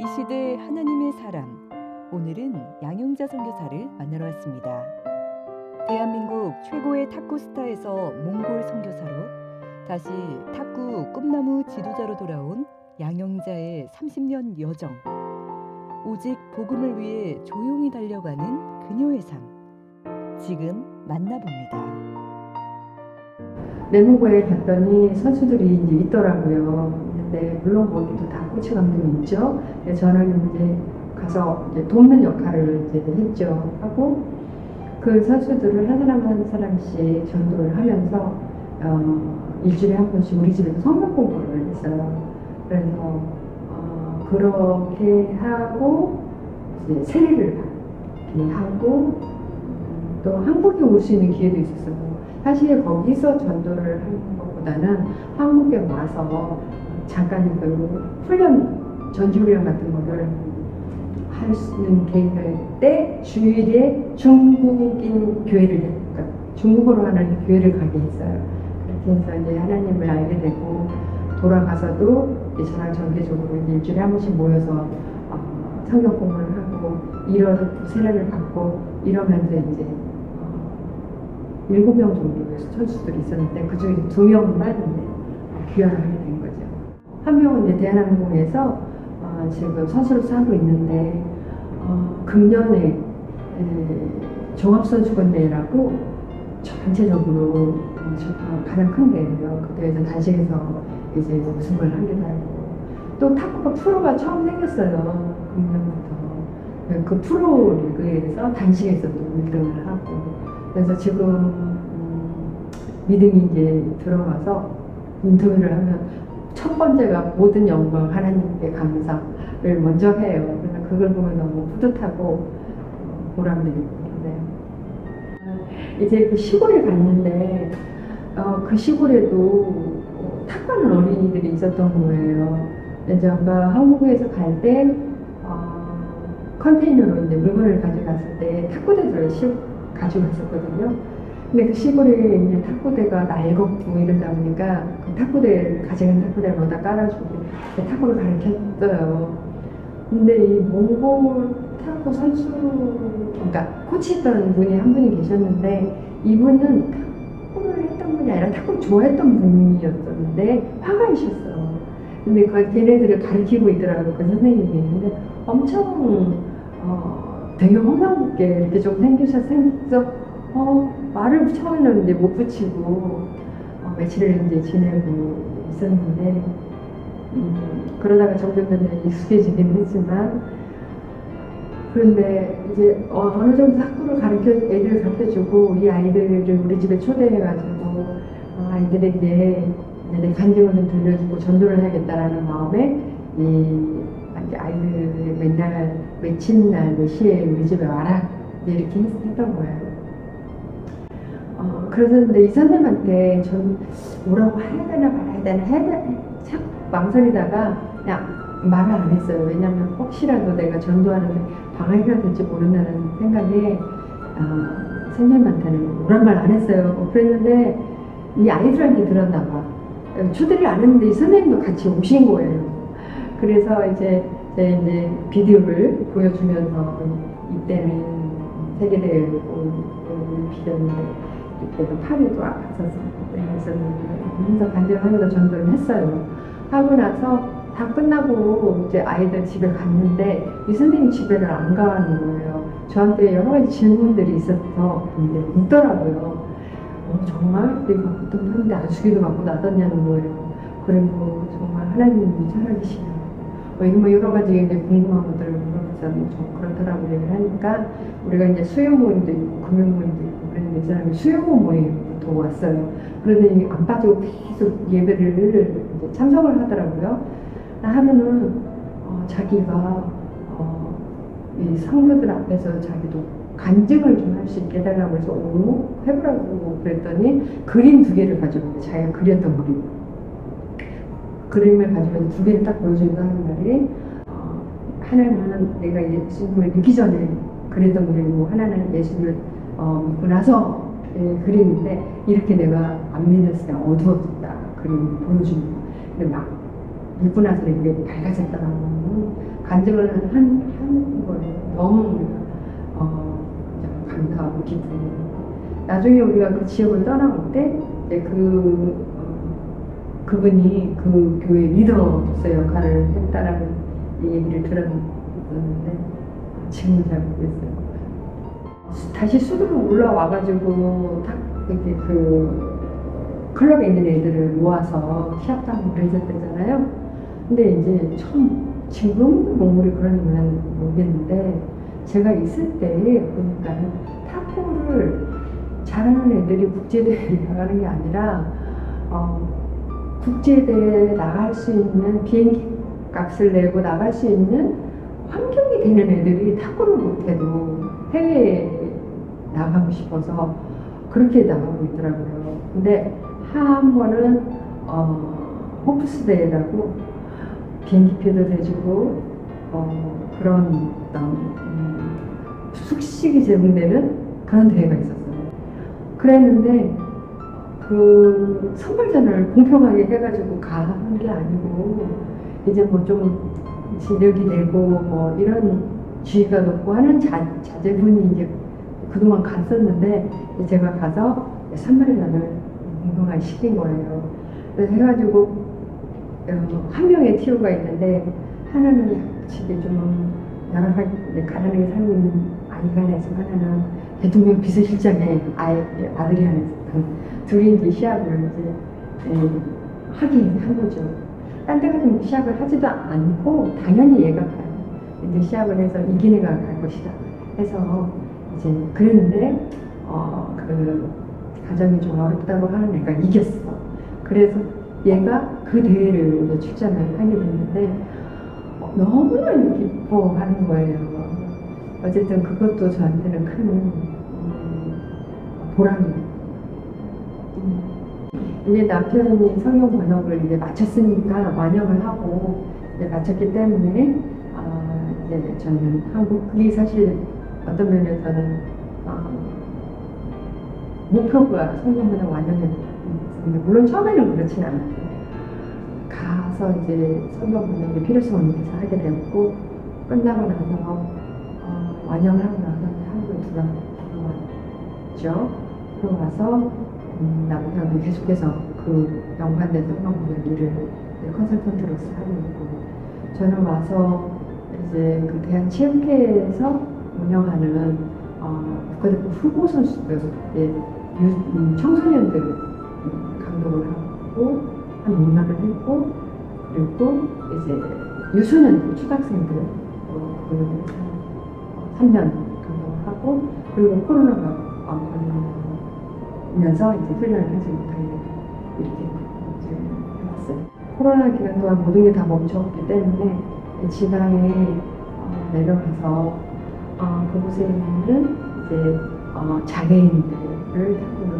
이 시대 하나님의 사람, 오늘은 양영자 선교사를 만나러 왔습니다. 대한민국 최고의 탁구 스타에서 몽골 선교사로 다시 탁구 꿈나무 지도자로 돌아온 양영자의 30년 여정. 오직 복음을 위해 조용히 달려가는 그녀의 삶. 지금 만나봅니다. 내무고에 갔더니 선수들이 이제 있더라고요. 근데 물론 거기도 다 코치 감독이 있죠. 근데 저는 이제 가서 이제 돕는 역할을 이제 했죠. 하고 그 선수들을 한 사람 한 사람씩 전도를 하면서 일주일에 한 번씩 우리 집에서 성경 공부를 했어요. 그래서 그렇게 하고 이제 세례를 하고 또 한국에 올 수 있는 기회도 있었어요. 사실 거기서 전도를 하는 것보다는 한국에 와서 잠깐 그 훈련, 전지훈련 같은 거를 할 수 있는 계획을 때 주일에 중국인 교회를, 그러니까 중국어로 하는 교회를 가게 했어요. 그렇게 해서 이제 하나님을 알게 되고 돌아가서도 이제 저랑 정기적으로 이제 일주일에 한 번씩 모여서 성경 공부를 하고 이런 세례를 받고 이러면서 이제 7명 정도의 선수들이 있었는데 그중에 2명만 귀환을 하게 된 거죠. 한 명은 이제 대한항공에서 지금 선수로서 하고 있는데 금년에 종합선수권대회라고 전체적으로 가장 큰 대회예요. 그 대회에서 단식에서 이제 우승을 하기도 하고 또 탁구가 프로가 처음 생겼어요. 금년부터 그 프로 리그에서 단식에서도 1등을 하고 그래서 지금 믿음이 이제 들어가서 인터뷰를 하면 첫 번째가 모든 영광 하나님께 감사를 먼저 해요. 그래서 그걸 보면 너무 뿌듯하고 보람도 있고 그러네요. 이제 그 시골에 갔는데 그 시골에도 탁구하는 어린이들이 있었던 거예요. 이제 아까 한국에서 갈 때 컨테이너로 이제 물건을 가져갔을 때 탁구대들을 가지고 갔었거든요. 근데 그 시골에 이제 탁구대가 낡았고 이러다 보니까 그 탁구대를 가져간 탁구대를 거기다 깔아주고 탁구를 가르쳤어요. 근데 이 몽골 탁구 선수, 그러니까 코치했던 분이 한 분이 계셨는데 이분은 탁구를 했던 분이 아니라 탁구를 좋아했던 분이었었는데 화가 있었어. 근데 걔네들을 가르치고 있더라고요. 그 선생님이. 근데 엄청 되게 험상궂게 이렇게 좀 생겨서 말을 처음에는 이제 못 붙이고 며칠을 이제 지내고 있었는데 그러다가 점점 익숙해지긴 했지만 그런데 이제 어느 정도 탁구를 애들을 가르쳐주고 이 아이들을 우리 집에 초대해가지고 아이들에게 내 간증을 좀 들려주고 전도를 해야겠다라는 마음에 이 아이들 맨날 며칠 날 몇 시에 우리 집에 와라 이렇게 했던 거예요. 그러는데 이 선생님한테 전 뭐라고 해야 되나 말아야 되나 참 망설이다가 그냥 말을 안 했어요. 왜냐면 혹시라도 내가 전도하는데 방해가 될지 모른다는 생각에 선생님한테는 뭐란 말 안 했어요. 그랬는데 이 아이들한테 들었나 봐. 초대를 안 했는데 이 선생님도 같이 오신 거예요. 그래서 이제 비디오를 보여주면서 이때는 세계대회를 비렸는데 이때도 팔이 또 아팠었는데 그래서 간증하면서 전도를 했어요. 하고 나서 다 끝나고 이제 아이들 집에 갔는데 이 선생님이 집에를 안 가는 거예요. 저한테 여러 가지 질문들이 있어서 이제 묻더라고요. 정말 내가 어떤 하는데 안수기도 받고 나섰냐는 거예요. 그리고 정말 하나님이 살아계시냐고 뭐 여러 가지 이제 궁금한 것들을 물어보면서 좀 그렇더라고 얘기를 하니까 우리가 이제 수요 모임도 있고 금요 모임도 있고 그랬는데 이 사람이 수요 모임부터 왔어요. 그러더니 안 빠지고 계속 예배를 이제 참석을 하더라고요. 하면은 자기가 이 성도들 앞에서 자기도 간증을 좀 할 수 있게 해달라고 해서 해보라고 그랬더니 그림 2개를 가지고 자기가 그렸던 그림을 가지고 2개를 딱 보여주면서 하는 말이 하나는 내가 예수님을 믿기 전에 그렸던 그림이고 하나는 예수님을 믿고 나서 그림인데 이렇게 내가 안 믿었을 때 어두웠다 그림 보여주는 거. 근데 막 읽고 나서 이게 밝아졌더라고요. 간증을 한 거예요. 너무 감사하고 기쁘고. 나중에 우리가 그 지역을 떠나올 때 이제 그분이 그 교회 리더로서의 역할을 했다라는 얘기를 들었는데 지금은 잘 모르겠어요. 다시 수도로 올라와가지고 딱 이렇게 그 클럽에 있는 애들을 모아서 시합장을 해줬대잖아요. 근데 이제 지금 몽골이 그런지는 모르겠는데 제가 있을 때 보니까 탁구를 잘하는 애들이 국제대회에 나가는 게 아니라 국제대회에 나갈 수 있는 비행기 값을 내고 나갈 수 있는 환경이 되는 애들이 탁구를 못해도 해외에 나가고 싶어서 그렇게 나가고 있더라고요. 근데 한 번은 호프스데이라고 비행기표도 대주고 그런 숙식이 제공되는 그런 대회가 있었어요. 그랬는데 그 선발전을 공평하게 해가지고 가는 게 아니고 이제 뭐 좀 진력이 되고 뭐 이런 지위가 높고 하는 자제분이 이제 그동안 갔었는데 제가 가서 선발전을 공평하게 시킨 거예요. 그래서 해가지고 한 명의 티오가 있는데 하나는 집에 좀 여러 가지 가난하게 살고 있는 아이가 하나 있으면 하나는 대통령 비서실장의 아들이 하나 있어요. 둘이 이제 시합을 이제 하긴 한 거죠. 딴 데 가서 시합을 하지도 않고 당연히 얘가 가요. 이제 시합을 해서 이긴 애가 갈 것이다 해서 이제 그랬는데 그 가정이 좀 어렵다고 하는 애가 이겼어. 그래서 얘가 그 대회를 이제 출전을 하게 됐는데 너무나 기뻐하는 거예요. 어쨌든 그것도 저한테는 큰 보람이에요. 이제 남편이 성경 번역을 이제 마쳤으니까 완역을 하고 이제 마쳤기 때문에 이제 저는 한국이 사실 어떤 면에서는 목표가 성경 번역 완역이었는데 물론 처음에는 그렇진 않았어요. 가서 이제 성경 번역의 필요성을 느껴서 하게 되었고 끝나고 나서 완역을 하고 나서 한국에 들어왔죠. 들어와서 남편은 계속해서 그 연관된 성경 번역 일을 컨설턴트로서 하고 있고 저는 와서 이제 그 대한체육회에서 운영하는 국가대표 후보 선수들 청소년들 감독을 하고 한 5년을 했고 그리고 이제 유소년들 초등학생들 그 3년 감독을 하고 그리고 코로나가 걸리면서 이제 훈련을 하지 못하게 이렇게 이제 해봤어요. 코로나 기간 동안 모든 게 다 멈췄기 때문에 지방에 내려가서 그곳에 있는 이제 장애인들을 탁구를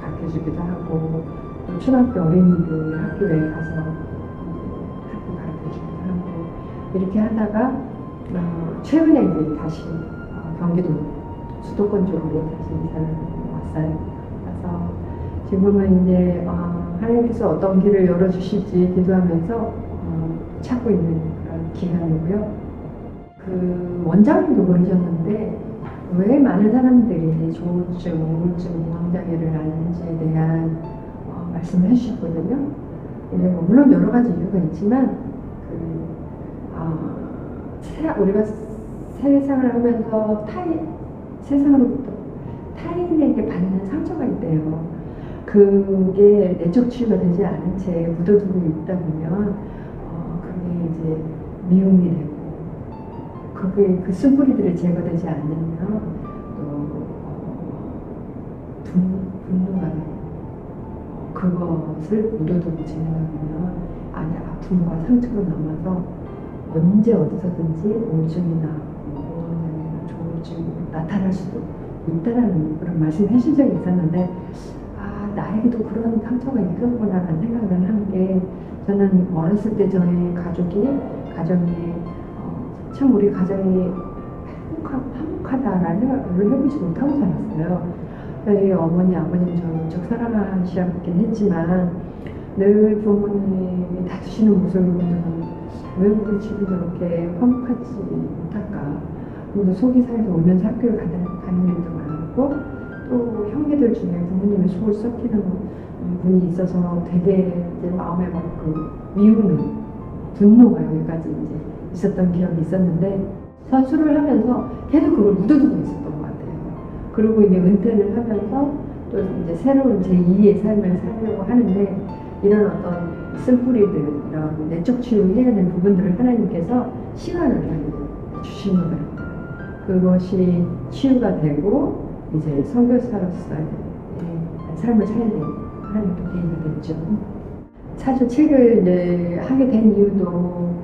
가르쳐주기도 하고 초등학교 어린이들 학교에 가서 탁구 가르쳐주기도 하고 이렇게 하다가 최근에 이제 다시 경기도 수도권 쪽으로 다시 이사를 왔어요. 그래서 지금은 이제 하나님께서 어떤 길을 열어주실지 기도하면서 찾고 있는 그런 기간이고요. 그 원장님도 그러셨는데 왜 많은 사람들이 조울증, 우울증, 인성장애를 앓는지에 대한 말씀을 해주셨거든요. 물론 여러 가지 이유가 있지만 우리가 세상을 하면서 세상으로부터 타인에게 받는 상처가 있대요. 그게 내적 치유가 되지 않은 채 묻어두고 있다 보면 그게 이제 미움이 되고 그게 그 쓴뿌리들이 제거되지 않으면 또 분노가 되고 그것을 묻어두고 지내면 안에 아픔과 상처로 남아서 언제 어디서든지 우울증이나 조울증이 나타날 수도 있다라는 그런 말씀을 해주신 적이 있었는데 나에게도 그런 상처가 있었구나라는 생각을 한 게 저는 어렸을 때 저희 가정이 참 우리 가정이 화목하다라는 생각을 해보지 못하고 자랐어요. 저희 어머니 아버님 저를 무척 사랑하시긴 했지만 늘 부모님이 다투시는 모습을 보면 왜 우리 집이 저렇게 화목하지 못할까. 그래서 속이 상해서 울면서 학교를 가는 일도 많았고, 또 형제들 중에 부모님의 속을 썩히는 분이 있어서 되게 이제 마음에 막 그 미우는 분노가 여기까지 이제 있었던 기억이 있었는데, 선수를 하면서 계속 그걸 묻어두고 있었던 것 같아요. 그리고 이제 은퇴를 하면서 또 이제 새로운 제2의 삶을 살려고 하는데, 이런 어떤 쓴뿌리들, 이런 내적 치유해야 되는 부분들을 하나님께서 시간을 주신 거예요. 그것이 치유가 되고 이제 선교사로서의 삶을 살게 하나님도 계획이 됐죠. 사실 책을 이제 하게 된 이유도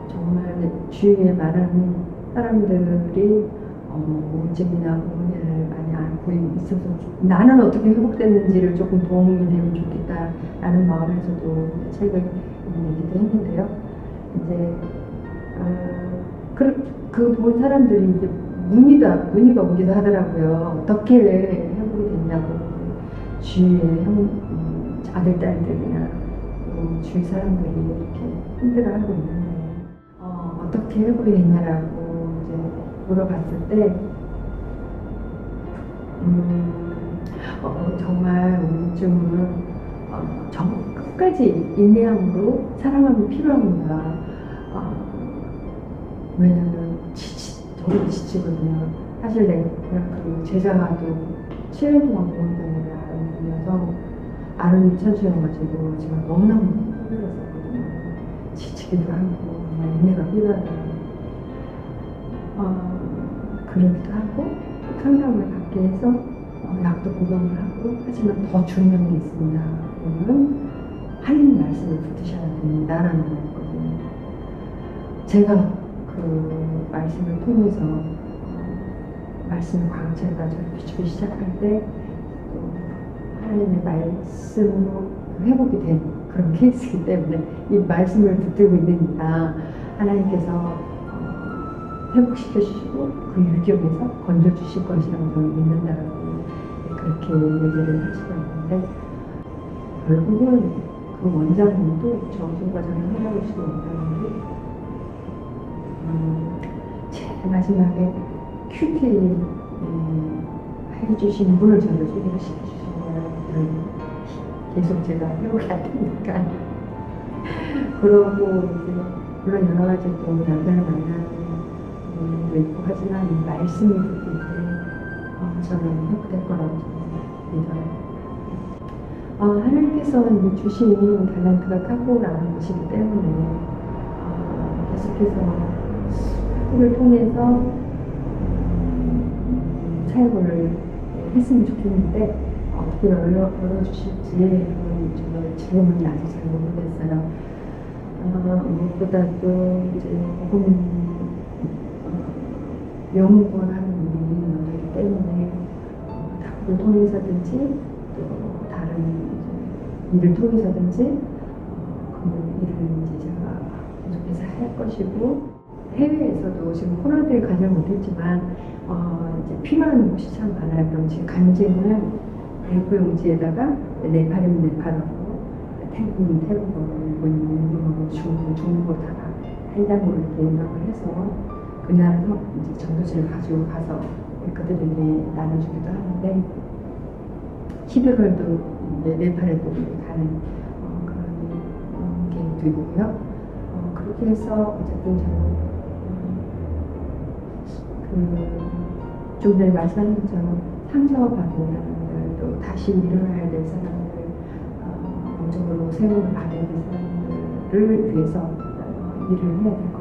정말 주위에 많은 사람들이 우울증이나 고민을 많이 앓고 있어서 나는 어떻게 회복됐는지를 조금 도움이 되면 좋겠다라는 마음에서도 책을 내기도 했는데요. 이제 그 본 사람들이 이제 문의가 오기도 하더라고요. 어떻게 회복이 됐냐고. 주위에 아들, 딸들이나 주위 사람들이 이렇게 힘들어하고 있는데 어떻게 회복이 됐냐라고 이제 물어봤을 때 정말 우울증은 끝까지 인내함으로 사랑함이 필요합니다. 왜냐면 저도 지치거든요. 사실 내가 그 제자가도 7년 동안 공원병원을 앓은 분이어서 앓은 유천수여가지고 제가 너무너무 힘들었었거든요. 지치기도 하고 정말 인내가 필요하더라고요. 그러기도 하고 상담을 받게 해서 약도 복용을 하고, 하지만 더 중요한 게 있습니다. 그러면 하나님 말씀을 붙드셔야 된다라는 거였거든요. 제가 그 말씀을 통해서 말씀의 광채가 저를 비추기 시작할 때 하나님의 말씀으로 회복이 된 그런 케이스이기 때문에 이 말씀을 붙들고 있으니까 하나님께서 회복시켜 주시고 그 유경에서 건져 주실 것이라고 저는 믿는다라고 그렇게 얘기를 하시고 있는데, 결국은 그 원장님도 정신과정을 해나가시는 원장님도 제일 마지막에 큐티 해주신 분을 저를 소개를 시켜주신 거예요. 계속 제가 회복이 안 되니까. 그러고 이제 물론 여러 가지 또 남편을 만나는 도 있고 하지만 이 말씀이 붙을 때 저는 회복될 거라고 저는 믿어요. 하나님께서 이제 주신 달란트가 탁월한 것이기 때문에 계속해서 학교를 통해서 사역을 했으면 좋겠는데 어떻게 열어주실지 정말 지금은 아직 잘 모르겠어요. 무엇보다도 이제 복음 연구하는 일이기 때문에 학교를 통해서든지 또 다른 일을 통해서든지 그 일을 이제 제가 계속해서 할 것이고, 해외에서도 지금 코로나 때문에 가지 못했지만 이제 필요한 곳이 참 많아요. 그럼 지금 간증을 A4 용지에다가 네팔이면 네팔어고, 태국이면 태국어로, 일본이면 중국어 다 한장으로 이렇게 연락을 해서 그 나라에서 이제 전도지를 가지고 가서 그들에게 나눠주기도 하는데, 11월도 이제 네팔에도 가는 그런 계획도 있고요. 그렇게 해서 어쨌든 저는 좀 전에 말씀하신 것처럼 상처받은 사람들, 또 다시 일어나야 될 사람들, 영적으로 세움을 받아야 될 사람들을 위해서 일을 해야 될 것